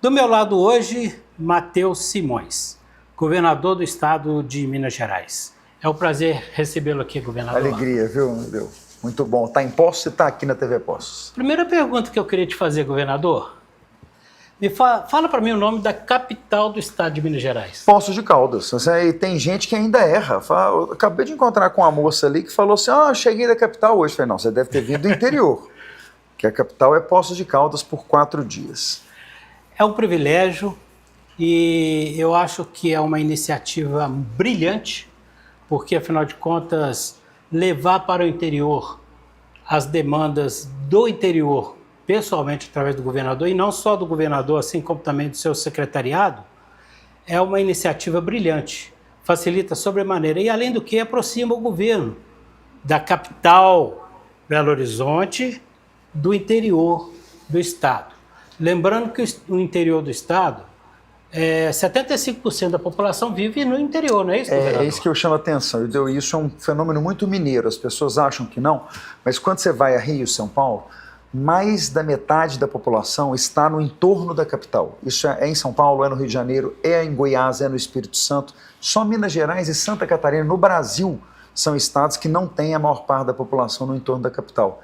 Do meu lado hoje, Matheus Simões, governador do estado de Minas Gerais. É um prazer recebê-lo aqui, governador. Alegria, viu? Muito bom. Está em Poços e está aqui na TV Poços. Primeira pergunta que eu queria te fazer, governador. Fala para mim o nome da capital do estado de Minas Gerais. Poços de Caldas. E tem gente que ainda erra. Eu acabei de encontrar com uma moça ali que falou assim, cheguei da capital hoje. Eu falei, não, você deve ter vindo do interior, que a capital é Poços de Caldas por 4 dias. É um privilégio e eu acho que é uma iniciativa brilhante, porque, afinal de contas, levar para o interior as demandas do interior, pessoalmente através do governador, e não só do governador, assim como também do seu secretariado, é uma iniciativa brilhante, facilita sobremaneira e, além do que, aproxima o governo da capital, Belo Horizonte, do interior do estado. Lembrando que o interior do estado, 75% da população vive no interior, não é isso, governador? É isso que eu chamo a atenção. Isso é um fenômeno muito mineiro. As pessoas acham que não, mas quando você vai a Rio e São Paulo, mais da metade da população está no entorno da capital. Isso é em São Paulo, é no Rio de Janeiro, é em Goiás, é no Espírito Santo. Só Minas Gerais e Santa Catarina, no Brasil, são estados que não têm a maior parte da população no entorno da capital.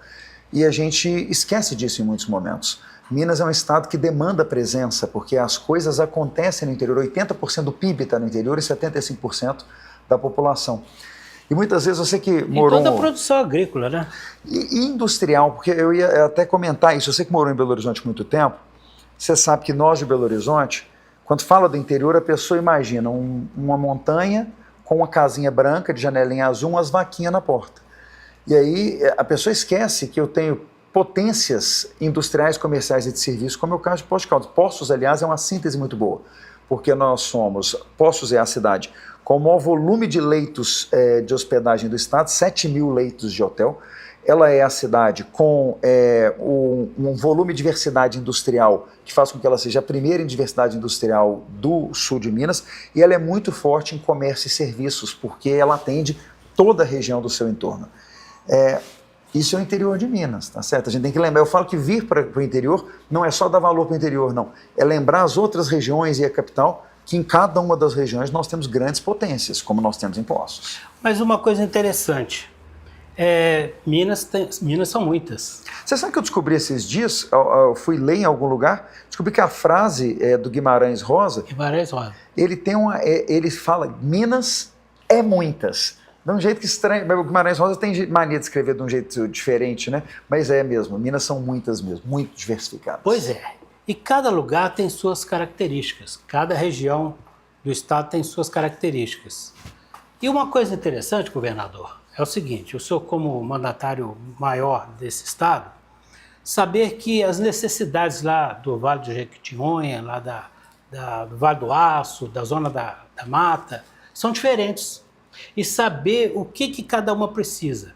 E a gente esquece disso em muitos momentos. Minas é um estado que demanda presença, porque as coisas acontecem no interior. 80% do PIB está no interior e 75% da população. E muitas vezes você que morou... E toda a produção agrícola, né? E industrial, porque eu ia até comentar isso. Você que morou em Belo Horizonte há muito tempo, você sabe que nós de Belo Horizonte, quando fala do interior, a pessoa imagina uma montanha com uma casinha branca de janelinha azul, umas vaquinhas na porta. E aí a pessoa esquece que eu tenho potências industriais, comerciais e de serviços, como é o caso de Poços de Caldas. Poços, aliás, é uma síntese muito boa, porque nós somos, Poços é a cidade com o maior volume de leitos de hospedagem do estado, 7 mil leitos de hotel. Ela é a cidade com um volume de diversidade industrial que faz com que ela seja a primeira em diversidade industrial do sul de Minas, e ela é muito forte em comércio e serviços, porque ela atende toda a região do seu entorno. Isso é o interior de Minas, tá certo? A gente tem que lembrar, eu falo que vir para o interior não é só dar valor para o interior, não. É lembrar as outras regiões e a capital, que em cada uma das regiões nós temos grandes potências, como nós temos em Poços. Mas uma coisa interessante, Minas são muitas. Você sabe que eu descobri esses dias, eu fui ler em algum lugar, descobri que a frase do Guimarães Rosa, ele fala, Minas é muitas. De um jeito que estranho, o Guimarães Rosa tem mania de escrever de um jeito diferente, né? Mas é mesmo, Minas são muitas mesmo, muito diversificadas. Pois é, e cada lugar tem suas características, cada região do estado tem suas características. E uma coisa interessante, governador, é o seguinte, o senhor como mandatário maior desse estado, saber que as necessidades lá do Vale do Jequitinhonha, lá do Vale do Aço, da zona da mata, são diferentes. E saber o que cada uma precisa.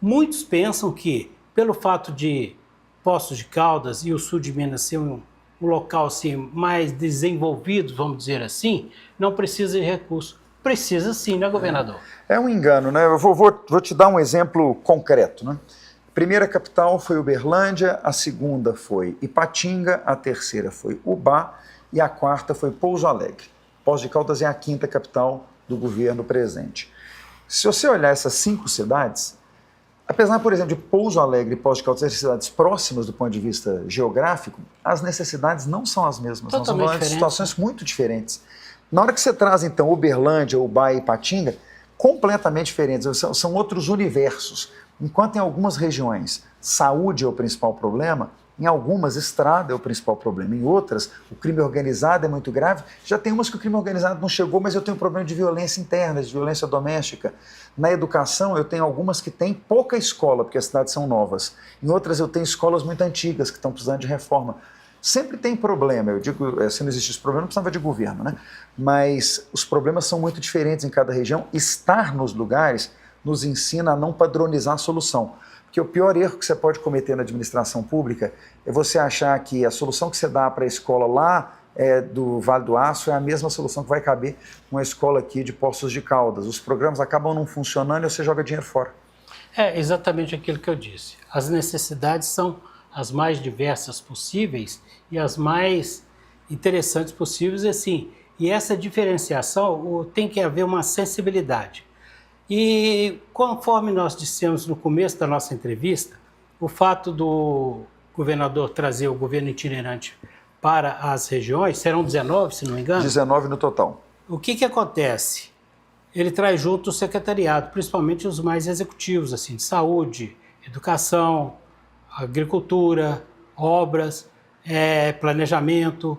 Muitos pensam que, pelo fato de Poços de Caldas e o sul de Minas ser um local assim, mais desenvolvido, vamos dizer assim, não precisa de recursos. Precisa sim, né, governador? É um engano, né? Eu vou te dar um exemplo concreto, né? A primeira capital foi Uberlândia, a segunda foi Ipatinga, a terceira foi Ubá e a quarta foi Pouso Alegre. Poços de Caldas é a quinta capital do governo presente. Se você olhar essas 5 cidades, apesar, por exemplo, de Pouso Alegre e Poços de Caldas serem cidades próximas do ponto de vista geográfico, as necessidades não são as mesmas, totalmente são situações muito diferentes. Na hora que você traz, então, Uberlândia, Ubá e Ipatinga, completamente diferentes, são outros universos. Enquanto em algumas regiões saúde é o principal problema, em algumas, estrada é o principal problema. Em outras, o crime organizado é muito grave. Já tem umas que o crime organizado não chegou, mas eu tenho problema de violência interna, de violência doméstica. Na educação, eu tenho algumas que têm pouca escola, porque as cidades são novas. Em outras, eu tenho escolas muito antigas, que estão precisando de reforma. Sempre tem problema. Eu digo, se não existisse problema, não precisava de governo, né? Mas os problemas são muito diferentes em cada região. Estar nos lugares nos ensina a não padronizar a solução. Porque o pior erro que você pode cometer na administração pública é você achar que a solução que você dá para a escola lá do Vale do Aço é a mesma solução que vai caber numa escola aqui de Poços de Caldas. Os programas acabam não funcionando e você joga dinheiro fora. É exatamente aquilo que eu disse. As necessidades são as mais diversas possíveis e as mais interessantes possíveis, assim. E essa diferenciação tem que haver uma sensibilidade. E conforme nós dissemos no começo da nossa entrevista, o fato do governador trazer o governo itinerante para as regiões, serão 19, se não me engano? 19 no total. O que acontece? Ele traz junto o secretariado, principalmente os mais executivos, assim, de saúde, educação, agricultura, obras, planejamento,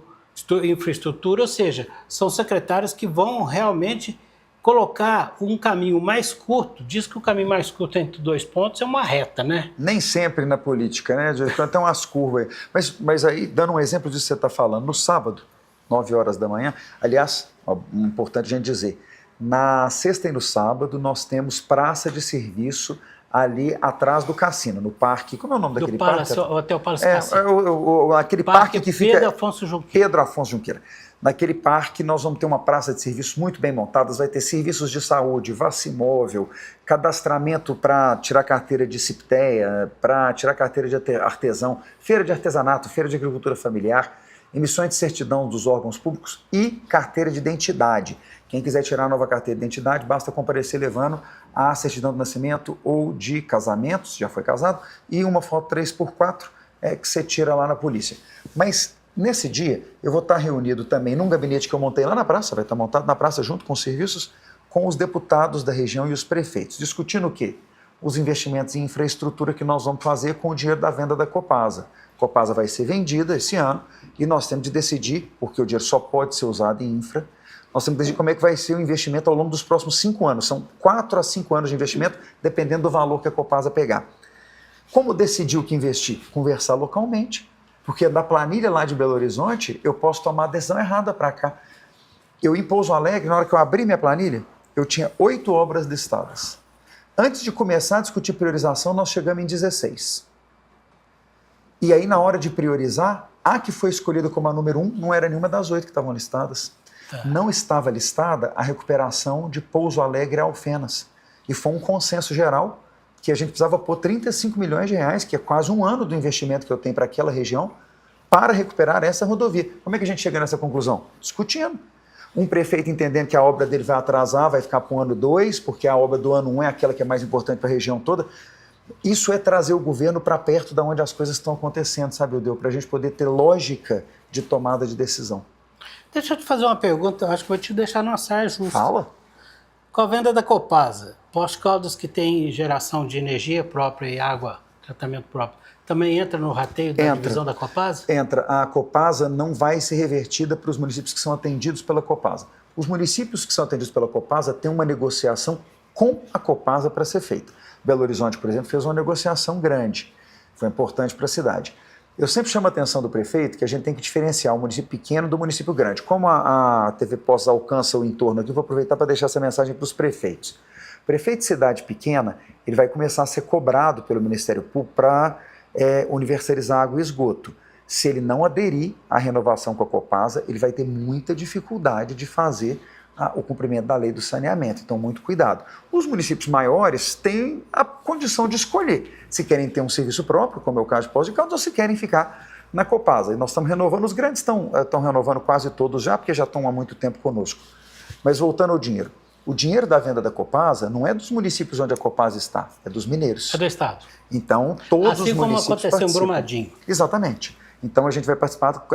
infraestrutura, ou seja, são secretários que vão realmente colocar um caminho mais curto. Diz que o caminho mais curto entre 2 pontos é uma reta, né? Nem sempre na política, né? Tem umas curvas aí. Mas aí, dando um exemplo disso que você está falando, no sábado, 9 horas da manhã, aliás, importante a gente dizer, na sexta e no sábado nós temos praça de serviço ali atrás do cassino, no parque. Como é o nome daquele parque? O Hotel Palace Cassino. Aquele parque que fica... Pedro Afonso Junqueira. Naquele parque nós vamos ter uma praça de serviços muito bem montadas, vai ter serviços de saúde, vacimóvel, cadastramento para tirar carteira de CIPTEA, para tirar carteira de artesão, feira de artesanato, feira de agricultura familiar, emissões de certidão dos órgãos públicos e carteira de identidade. Quem quiser tirar a nova carteira de identidade, basta comparecer levando a certidão de nascimento ou de casamento, se já foi casado, e uma foto 3x4 que você tira lá na polícia. Mas nesse dia, eu vou estar reunido também num gabinete que eu montei lá na praça, vai estar montado na praça junto com os serviços, com os deputados da região e os prefeitos, discutindo o quê? Os investimentos em infraestrutura que nós vamos fazer com o dinheiro da venda da Copasa. A Copasa vai ser vendida esse ano e nós temos de decidir, porque o dinheiro só pode ser usado em infra, nós temos que decidir como é que vai ser o investimento ao longo dos próximos 5 anos. São 4 a 5 anos de investimento, dependendo do valor que a Copasa pegar. Como decidir o que investir? Conversar localmente, porque da planilha lá de Belo Horizonte, eu posso tomar a decisão errada para cá. Eu em Pouso Alegre, na hora que eu abri minha planilha, eu tinha 8 obras listadas. Antes de começar a discutir priorização, nós chegamos em 16. E aí, na hora de priorizar, a que foi escolhida como a número 1 não era nenhuma das 8 que estavam listadas. Não estava listada a recuperação de Pouso Alegre e Alfenas. E foi um consenso geral que a gente precisava pôr 35 milhões de reais, que é quase um ano do investimento que eu tenho para aquela região, para recuperar essa rodovia. Como é que a gente chega nessa conclusão? Discutindo. Um prefeito entendendo que a obra dele vai atrasar, vai ficar para o ano 2, porque a obra do ano 1 é aquela que é mais importante para a região toda. Isso é trazer o governo para perto de onde as coisas estão acontecendo, sabe, Eudeu? Para a gente poder ter lógica de tomada de decisão. Deixa eu te fazer uma pergunta, eu acho que vou te deixar numa saia justa. Fala. Com a venda da Copasa, pós-caldas que tem geração de energia própria e água, tratamento próprio, também entra no rateio da divisão da Copasa? Entra. A Copasa não vai ser revertida para os municípios que são atendidos pela Copasa. Os municípios que são atendidos pela Copasa têm uma negociação com a Copasa para ser feita. Belo Horizonte, por exemplo, fez uma negociação grande. Foi importante para a cidade. Eu sempre chamo a atenção do prefeito que a gente tem que diferenciar o município pequeno do município grande. Como a TV Pós alcança o entorno aqui, vou aproveitar para deixar essa mensagem para os prefeitos. O prefeito de cidade pequena, ele vai começar a ser cobrado pelo Ministério Público para universalizar água e esgoto. Se ele não aderir à renovação com a Copasa, ele vai ter muita dificuldade de fazer o cumprimento da lei do saneamento. Então, muito cuidado. Os municípios maiores têm a condição de escolher se querem ter um serviço próprio, como é o caso de Poços de Caldas, ou se querem ficar na Copasa. E nós estamos renovando, os grandes estão renovando quase todos já, porque já estão há muito tempo conosco. Mas voltando ao dinheiro. O dinheiro da venda da Copasa não é dos municípios onde a Copasa está, é dos mineiros. É do Estado. Então, todos assim os municípios como aconteceu participam. em Brumadinho. Exatamente. Então, a gente vai participar.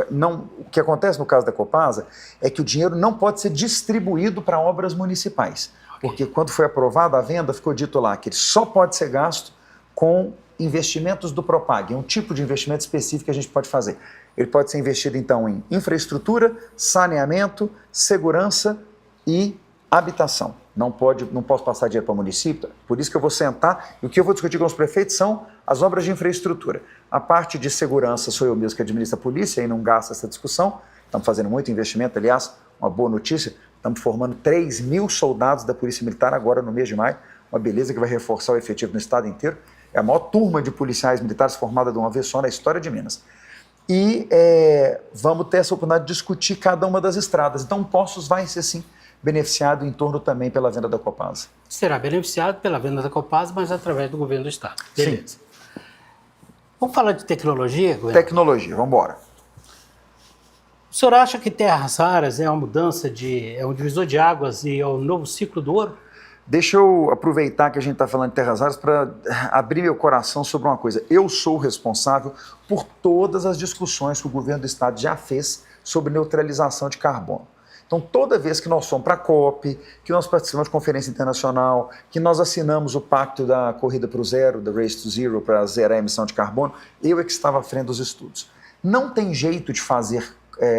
O que acontece no caso da Copasa é que o dinheiro não pode ser distribuído para obras municipais. Porque quando foi aprovada a venda, ficou dito lá que ele só pode ser gasto com investimentos do Propag. É um tipo de investimento específico que a gente pode fazer. Ele pode ser investido, então, em infraestrutura, saneamento, segurança e habitação. Não posso passar dinheiro para o município, por isso que eu vou sentar e o que eu vou discutir com os prefeitos são as obras de infraestrutura. A parte de segurança sou eu mesmo que administro a polícia e não gasto essa discussão. Estamos fazendo muito investimento, aliás, uma boa notícia, estamos formando 3.000 soldados da Polícia Militar agora no mês de maio, uma beleza que vai reforçar o efetivo no estado inteiro. É a maior turma de policiais militares formada de uma vez só na história de Minas. E vamos ter essa oportunidade de discutir cada uma das estradas. Então, Poços vai ser, sim, beneficiado em torno também pela venda da Copasa. Será beneficiado pela venda da Copasa, mas através do governo do Estado. Beleza. Sim. Vamos falar de tecnologia, Goiás? Tecnologia, vamos embora. O senhor acha que terras raras é uma mudança é um divisor de águas e é o novo ciclo do ouro? Deixa eu aproveitar que a gente está falando de terras raras para abrir meu coração sobre uma coisa. Eu sou responsável por todas as discussões que o governo do estado já fez sobre neutralização de carbono. Então, toda vez que nós fomos para a COP, que nós participamos de conferência internacional, que nós assinamos o pacto da corrida para o zero, da Race to Zero, para zerar a emissão de carbono, eu é que estava à frente dos estudos. Não tem jeito de fazer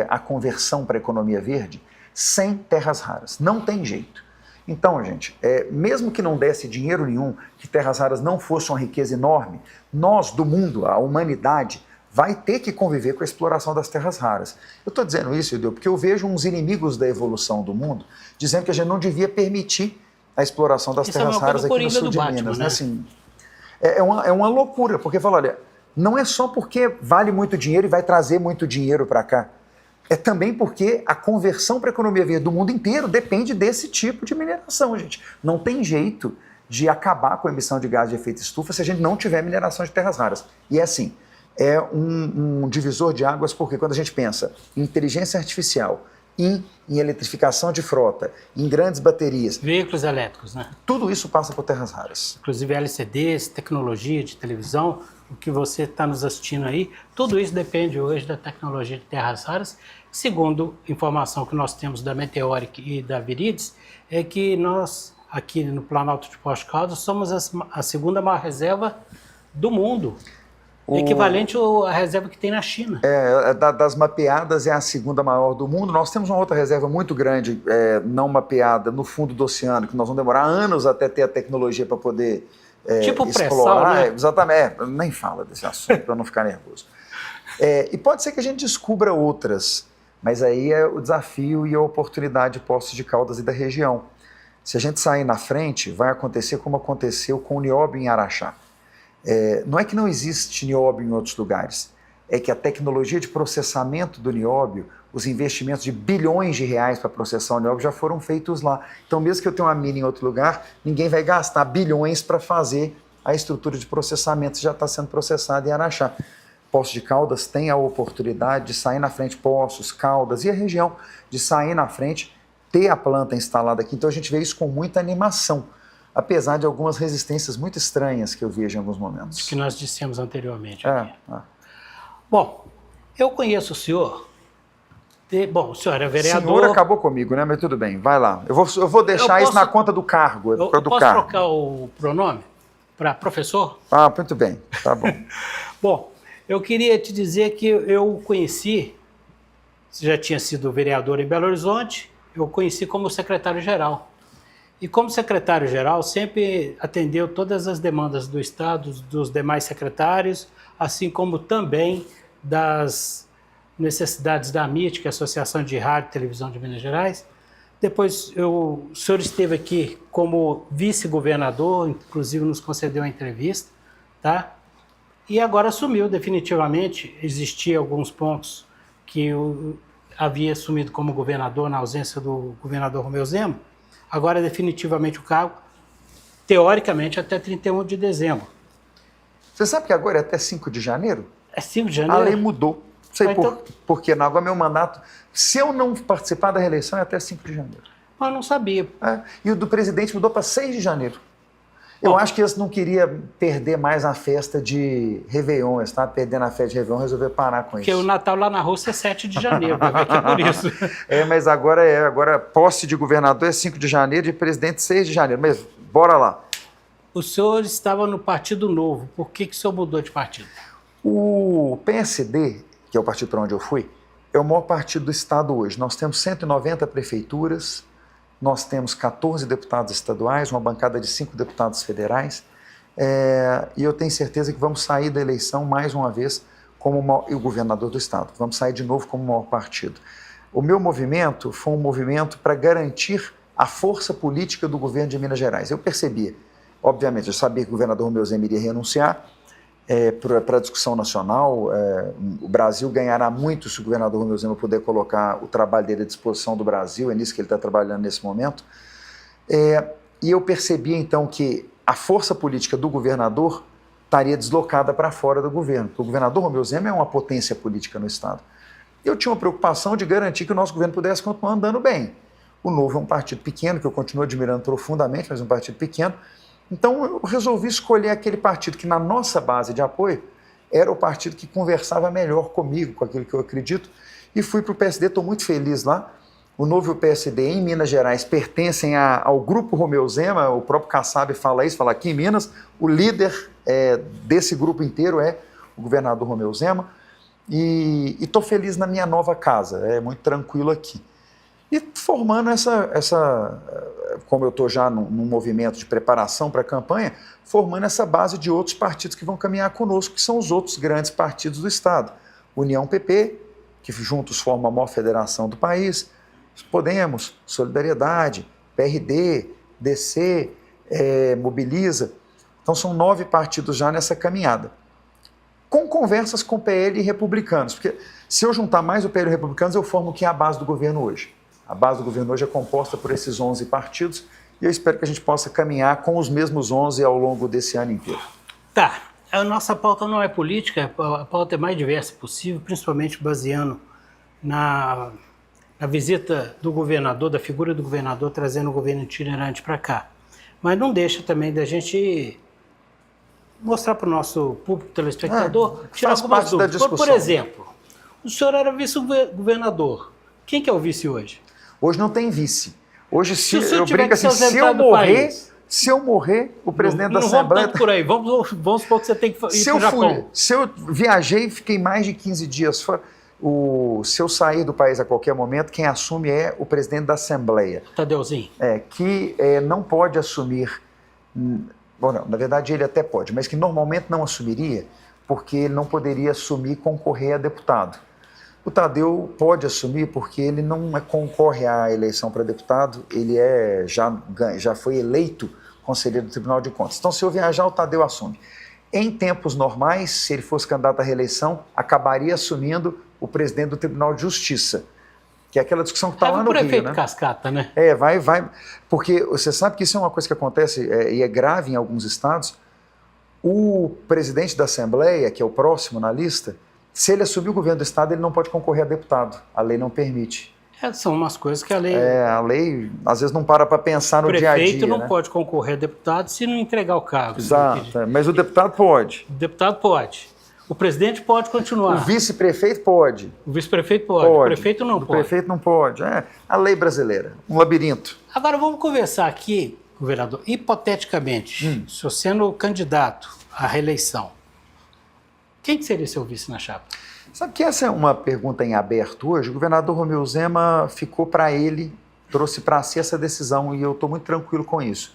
a conversão para a economia verde sem terras raras. Não tem jeito. Então, gente, mesmo que não desse dinheiro nenhum, que terras raras não fosse uma riqueza enorme, nós do mundo, a humanidade, vai ter que conviver com a exploração das terras raras. Eu estou dizendo isso, Edu, porque eu vejo uns inimigos da evolução do mundo dizendo que a gente não devia permitir a exploração das terras raras aqui no sul de Minas. Né? Assim, é uma loucura, porque fala, olha, não é só porque vale muito dinheiro e vai trazer muito dinheiro para cá. É também porque a conversão para a economia verde do mundo inteiro depende desse tipo de mineração, gente. Não tem jeito de acabar com a emissão de gás de efeito estufa se a gente não tiver mineração de terras raras. E é assim, é um divisor de águas, porque quando a gente pensa em inteligência artificial, em eletrificação de frota, em grandes baterias... Veículos elétricos, né? Tudo isso passa por terras raras. Inclusive LCDs, tecnologia de televisão, o que você está nos assistindo aí, tudo isso depende hoje da tecnologia de terras raras. Segundo informação que nós temos da Meteoric e da Viridies, é que nós, aqui no Planalto de Poços de Caldas, somos a segunda maior reserva do mundo. Equivalente à reserva que tem na China. Das mapeadas é a segunda maior do mundo. Nós temos uma outra reserva muito grande, não mapeada, no fundo do oceano, que nós vamos demorar anos até ter a tecnologia para poder tipo explorar. Pré-sal, né? Exatamente. Nem fala desse assunto para não ficar nervoso. E pode ser que a gente descubra outras, mas aí é o desafio e a oportunidade de Poços de Caldas e da região. Se a gente sair na frente, vai acontecer como aconteceu com o nióbio em Araxá. Não é que não existe nióbio em outros lugares, é que a tecnologia de processamento do nióbio, os investimentos de bilhões de reais para processar o nióbio já foram feitos lá. Então, mesmo que eu tenha uma mina em outro lugar, ninguém vai gastar bilhões para fazer a estrutura de processamento que já está sendo processada em Araxá. Poços de Caldas tem a oportunidade de sair na frente, Poços, Caldas e a região, de sair na frente, ter a planta instalada aqui. Então, a gente vê isso com muita animação, apesar de algumas resistências muito estranhas que eu vejo em alguns momentos. Que nós dissemos anteriormente. Bom, eu conheço o senhor. Bom, o senhor é vereador. O senhor acabou comigo, né? Mas tudo bem, vai lá. Eu vou deixar isso na conta do cargo. Eu posso trocar o pronome para professor? Muito bem, tá bom. Bom, eu queria te dizer que eu conheci, você já tinha sido vereador em Belo Horizonte, eu conheci como secretário-geral. E como secretário-geral, sempre atendeu todas as demandas do Estado, dos demais secretários, assim como também das necessidades da AMIT, que é a Associação de Rádio e Televisão de Minas Gerais. Depois, o senhor esteve aqui como vice-governador, inclusive nos concedeu uma entrevista, tá? E agora assumiu definitivamente. Existiam alguns pontos que eu havia assumido como governador na ausência do governador Romeu Zema. Agora, definitivamente, o cargo, teoricamente, até 31 de dezembro. Você sabe que agora é até 5 de janeiro? É 5 de janeiro? A lei mudou. Não sei por que não. Agora, meu mandato, se eu não participar da reeleição, é até 5 de janeiro. Eu não sabia. E o do presidente mudou para 6 de janeiro. Eu acho que eles não queriam perder mais a festa de Réveillon. Eles estavam perdendo a festa de Réveillon, resolveram parar com isso. Porque o Natal lá na Rússia é 7 de janeiro, vai ver que é por isso. Mas agora posse de governador é 5 de janeiro, de presidente 6 de janeiro. Mas bora lá. O senhor estava no Partido Novo. Por que o senhor mudou de partido? O PSD, que é o partido para onde eu fui, é o maior partido do Estado hoje. Nós temos 190 prefeituras, nós temos 14 deputados estaduais, uma bancada de 5 deputados federais, e eu tenho certeza que vamos sair da eleição mais uma vez como o governador do Estado. Vamos sair de novo como o maior partido. O meu movimento foi um movimento para garantir a força política do governo de Minas Gerais. Eu percebia, obviamente, eu sabia que o governador Romeu Zema iria renunciar para a discussão nacional. O Brasil ganhará muito se o governador Romeu Zema puder colocar o trabalho dele à disposição do Brasil, é nisso que ele está trabalhando nesse momento. E eu percebi, então, que a força política do governador estaria deslocada para fora do governo. O governador Romeu Zema é uma potência política no Estado. Eu tinha uma preocupação de garantir que o nosso governo pudesse continuar andando bem. O Novo é um partido pequeno, que eu continuo admirando profundamente, mas um partido pequeno. Então eu resolvi escolher aquele partido que na nossa base de apoio era o partido que conversava melhor comigo, com aquilo que eu acredito, e fui para o PSD, estou muito feliz lá. O Novo e o PSD em Minas Gerais pertencem ao grupo Romeu Zema, o próprio Kassab fala isso, fala aqui em Minas, o líder desse grupo inteiro é o governador Romeu Zema, e estou feliz na minha nova casa, é muito tranquilo aqui. E formando como eu estou já num movimento de preparação para a campanha, formando essa base de outros partidos que vão caminhar conosco, que são os outros grandes partidos do Estado. União PP, que juntos formam a maior federação do país, Podemos, Solidariedade, PRD, DC, Mobiliza. Então são 9 partidos já nessa caminhada. Com conversas com PL e republicanos, porque se eu juntar mais o PL e republicanos, eu formo o que é a base do governo hoje. A base do governo hoje é composta por esses 11 partidos e eu espero que a gente possa caminhar com os mesmos 11 ao longo desse ano inteiro. Tá, a nossa pauta não é política, a pauta é mais diversa possível, principalmente baseando na visita do governador, da figura do governador, trazendo o governo itinerante para cá. Mas não deixa também da gente mostrar para o nosso público telespectador, tirar algumas dúvidas. Por exemplo, o senhor era vice-governador. Quem que é o vice hoje? Hoje não tem vice. Hoje, eu brinco assim, se eu morrer, o presidente da Assembleia... Não vamos tanto por aí, vamos supor que você tem que ir para o Japão. Se eu viajei, fiquei mais de 15 dias fora, se eu sair do país a qualquer momento, quem assume é o presidente da Assembleia. Tadeuzinho. Que não pode assumir... Bom, não, na verdade ele até pode, mas que normalmente não assumiria, porque ele não poderia assumir e concorrer a deputado. O Tadeu pode assumir porque ele não concorre à eleição para deputado, ele já foi eleito conselheiro do Tribunal de Contas. Então, se eu viajar, o Tadeu assume. Em tempos normais, se ele fosse candidato à reeleição, acabaria assumindo o presidente do Tribunal de Justiça, que é aquela discussão que está lá no Rio, né? Por efeito cascata, né? Vai, porque você sabe que isso é uma coisa que acontece e é grave em alguns estados. O presidente da Assembleia, que é o próximo na lista, se ele assumir o governo do estado, ele não pode concorrer a deputado. A lei não permite. São umas coisas que a lei... A lei, às vezes, não para pensar no dia a dia. O prefeito não pode concorrer a deputado se não entregar o cargo. Exato, mas o deputado pode. O deputado pode. O presidente pode continuar. O vice-prefeito pode. O vice-prefeito pode. O prefeito não pode. O prefeito não pode. A lei brasileira, um labirinto. Agora vamos conversar aqui, governador, hipoteticamente, se você sendo candidato à reeleição, quem que seria seu vice na chapa? Sabe que essa é uma pergunta em aberto hoje? O governador Romeu Zema ficou para ele, trouxe para si essa decisão e eu estou muito tranquilo com isso.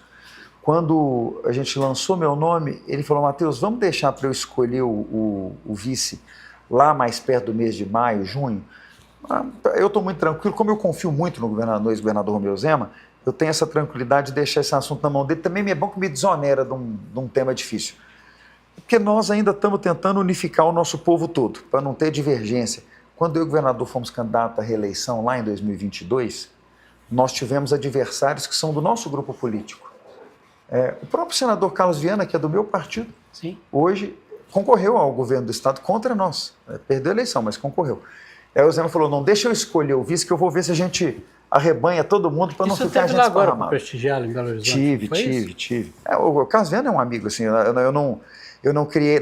Quando a gente lançou meu nome, ele falou, Matheus, vamos deixar para eu escolher o vice lá mais perto do mês de maio, junho? Eu estou muito tranquilo, como eu confio muito no ex-governador Romeu Zema, eu tenho essa tranquilidade de deixar esse assunto na mão dele. Também é bom que me desonera de um tema difícil. Porque nós ainda estamos tentando unificar o nosso povo todo, para não ter divergência. Quando eu e o governador fomos candidatos à reeleição lá em 2022, nós tivemos adversários que são do nosso grupo político. O próprio senador Carlos Viana, que é do meu partido, sim, hoje concorreu ao governo do estado contra nós. Perdeu a eleição, mas concorreu. Aí o Zema falou, não, deixa eu escolher o vice, que eu vou ver se a gente arrebanha todo mundo para não ficar a gente esparramado. Você agora para prestigiá-lo em Belo Horizonte? Tive. O Carlos Viana é um amigo, assim,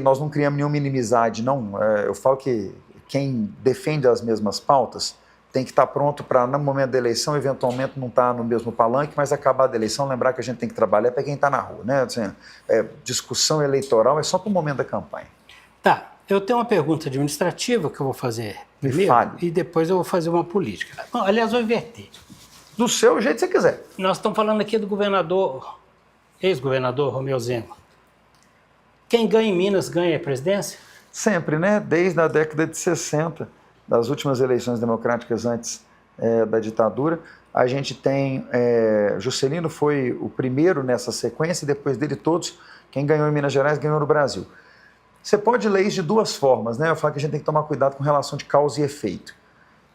nós não criamos nenhuma inimizade, não. Eu falo que quem defende as mesmas pautas tem que estar pronto para, no momento da eleição, eventualmente não estar no mesmo palanque, mas acabar da eleição, lembrar que a gente tem que trabalhar para quem está na rua, né? Assim, discussão eleitoral é só para o momento da campanha. Tá, eu tenho uma pergunta administrativa que eu vou fazer primeiro e depois eu vou fazer uma política. Bom, aliás, eu vou inverter. Do seu jeito que você quiser. Nós estamos falando aqui do governador, ex-governador Romeu Zema. Quem ganha em Minas ganha a presidência? Sempre, né? Desde a década de 60, das últimas eleições democráticas antes da ditadura, a gente tem... Juscelino foi o primeiro nessa sequência, e depois dele todos, quem ganhou em Minas Gerais ganhou no Brasil. Você pode ler isso de duas formas, né? Eu falo que a gente tem que tomar cuidado com relação de causa e efeito.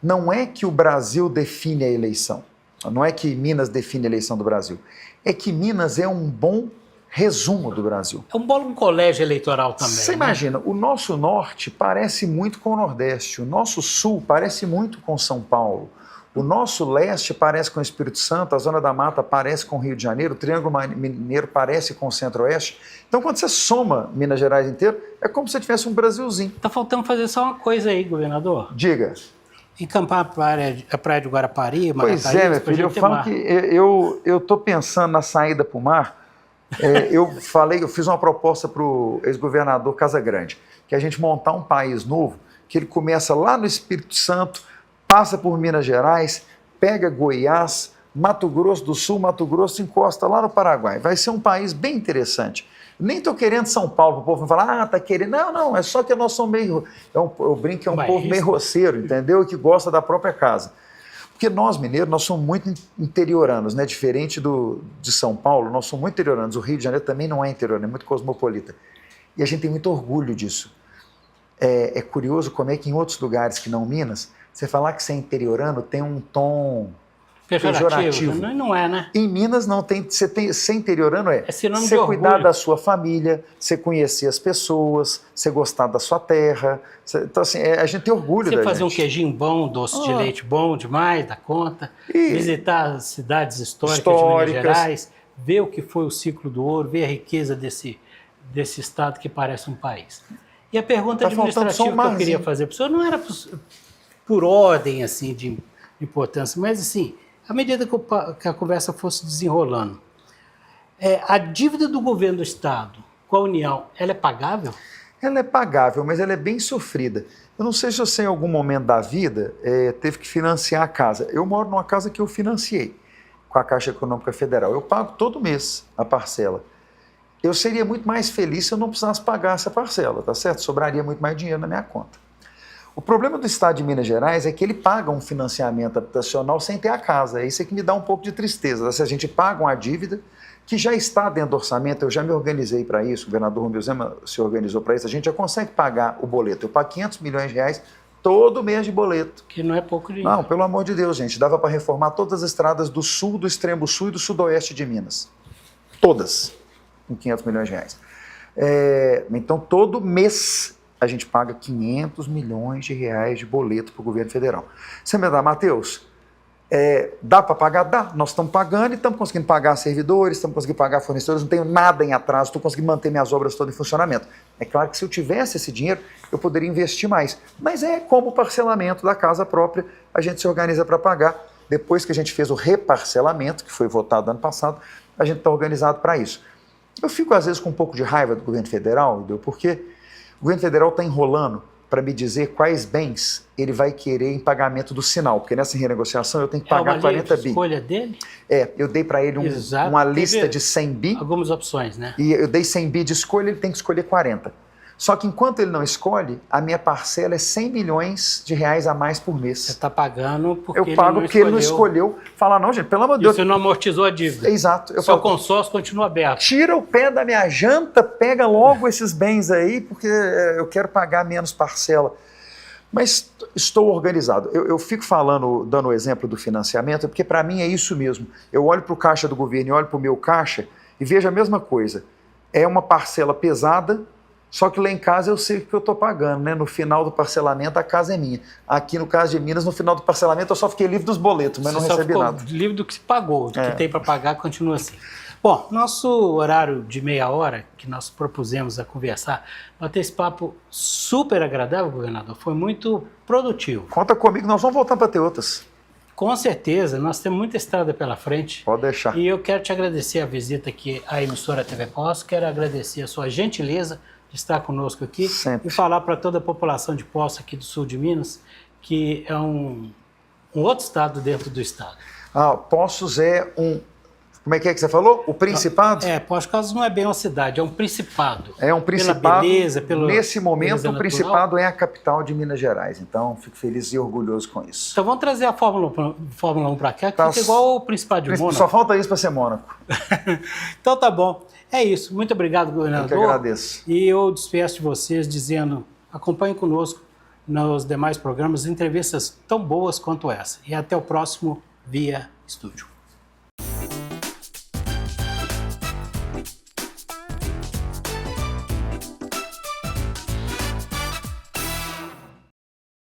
Não é que o Brasil define a eleição, não é que Minas define a eleição do Brasil, é que Minas é um bom resumo do Brasil. É um colégio eleitoral também. Você né? imagina, o nosso norte parece muito com o Nordeste, o nosso sul parece muito com São Paulo, o nosso leste parece com o Espírito Santo, a Zona da Mata parece com o Rio de Janeiro, o Triângulo Mineiro parece com o Centro-Oeste. Então, quando você soma Minas Gerais inteiro, é como se você tivesse um Brasilzinho. Tá faltando fazer só uma coisa aí, governador. Diga. Encampar a praia de Guarapari, Pois é, meu filho, eu falo que eu estou pensando na saída para o mar. Eu fiz uma proposta para o ex-governador Casagrande, que é a gente montar um país novo, que ele começa lá no Espírito Santo, passa por Minas Gerais, pega Goiás, Mato Grosso do Sul, Mato Grosso, encosta lá no Paraguai. Vai ser um país bem interessante. Nem estou querendo São Paulo, para o povo falar, tá querendo. Não, é só que nós somos meio. Eu brinco que é um povo meio roceiro, entendeu? E que gosta da própria casa. Porque nós, mineiros, nós somos muito interioranos, né? Diferente de São Paulo, nós somos muito interioranos. O Rio de Janeiro também não é interiorano, é muito cosmopolita. E a gente tem muito orgulho disso. É curioso como é que em outros lugares que não Minas, você falar que você é interiorano tem um tom pejorativo. Não é, né? Em Minas não tem, ser interiorano sinônimo você de cuidar orgulho. da sua família, você conhecer as pessoas, você gostar da sua terra. Então, assim, a gente tem orgulho da gente. Você fazer um queijinho bom, doce de leite bom demais, da conta, visitar as cidades históricas de Minas Gerais, ver o que foi o ciclo do ouro, ver a riqueza desse estado que parece um país. E a pergunta administrativa que eu queria fazer para o senhor não era por ordem assim, de importância, mas assim, à medida que a conversa fosse desenrolando, a dívida do governo do Estado com a União, ela é pagável? Ela é pagável, mas ela é bem sofrida. Eu não sei se você, em algum momento da vida, teve que financiar a casa. Eu moro numa casa que eu financiei com a Caixa Econômica Federal. Eu pago todo mês a parcela. Eu seria muito mais feliz se eu não precisasse pagar essa parcela, tá certo? Sobraria muito mais dinheiro na minha conta. O problema do Estado de Minas Gerais é que ele paga um financiamento habitacional sem ter a casa. É isso que me dá um pouco de tristeza. Se a gente paga uma dívida que já está dentro do orçamento, eu já me organizei para isso, o governador Romeu Zema se organizou para isso, a gente já consegue pagar o boleto. Eu pago 500 milhões de reais todo mês de boleto. Que não é pouco dinheiro. Não, pelo amor de Deus, gente. Dava para reformar todas as estradas do sul, do extremo sul e do sudoeste de Minas. Todas. Com 500 milhões de reais. Então, todo mês a gente paga 500 milhões de reais de boleto para o governo federal. Você me dá, Matheus? Dá para pagar? Dá. Nós estamos pagando e estamos conseguindo pagar servidores, estamos conseguindo pagar fornecedores, não tenho nada em atraso, estou conseguindo manter minhas obras todas em funcionamento. É claro que se eu tivesse esse dinheiro, eu poderia investir mais. Mas é como o parcelamento da casa própria, a gente se organiza para pagar. Depois que a gente fez o reparcelamento, que foi votado ano passado, a gente está organizado para isso. Eu fico, às vezes, com um pouco de raiva do governo federal, porque o governo federal está enrolando para me dizer quais bens ele vai querer em pagamento do sinal, porque nessa renegociação eu tenho que pagar 40 bi. Escolha dele? Eu dei para ele uma lista de 100 bi. Algumas opções, né? E eu dei 100 bi de escolha, ele tem que escolher 40. Só que enquanto ele não escolhe, a minha parcela é 100 milhões de reais a mais por mês. Você está pagando porque eu pago porque ele não escolheu. Falar, não, gente, pelo amor de Deus. Você não amortizou a dívida. Exato. O seu consórcio continua aberto. Tira o pé da minha janta, pega logo esses bens aí, porque eu quero pagar menos parcela. Mas estou organizado. Eu fico falando, dando o exemplo do financiamento, porque para mim é isso mesmo. Eu olho para o caixa do governo e olho para o meu caixa e vejo a mesma coisa. É uma parcela pesada, só que lá em casa eu sei o que eu estou pagando, né? No final do parcelamento a casa é minha. Aqui no caso de Minas, no final do parcelamento eu só fiquei livre dos boletos, mas não recebi nada. Livre do que se pagou, do que tem para pagar continua assim. Bom, nosso horário de meia hora, que nós propusemos a conversar, bater esse papo super agradável, governador, foi muito produtivo. Conta comigo, nós vamos voltar para ter outras. Com certeza, nós temos muita estrada pela frente. Pode deixar. E eu quero te agradecer a visita aqui à emissora TV Poços, quero agradecer a sua gentileza de estar conosco aqui. Sempre. E falar para toda a população de Poços aqui do sul de Minas, que é um outro estado dentro do estado. Poços é um... Como é que você falou? O Principado? Poços de Caldas não é bem uma cidade, é um principado. É um principado. Pela beleza, nesse momento, o Principado é a capital de Minas Gerais. Então, fico feliz e orgulhoso com isso. Então, vamos trazer a Fórmula 1 para cá, que fica igual o Principado de Mônaco. Só falta isso para ser Mônaco. Então, tá bom. É isso. Muito obrigado, governador. Eu que agradeço. E eu despeço de vocês dizendo, acompanhem conosco nos demais programas entrevistas tão boas quanto essa. E até o próximo Via Estúdio.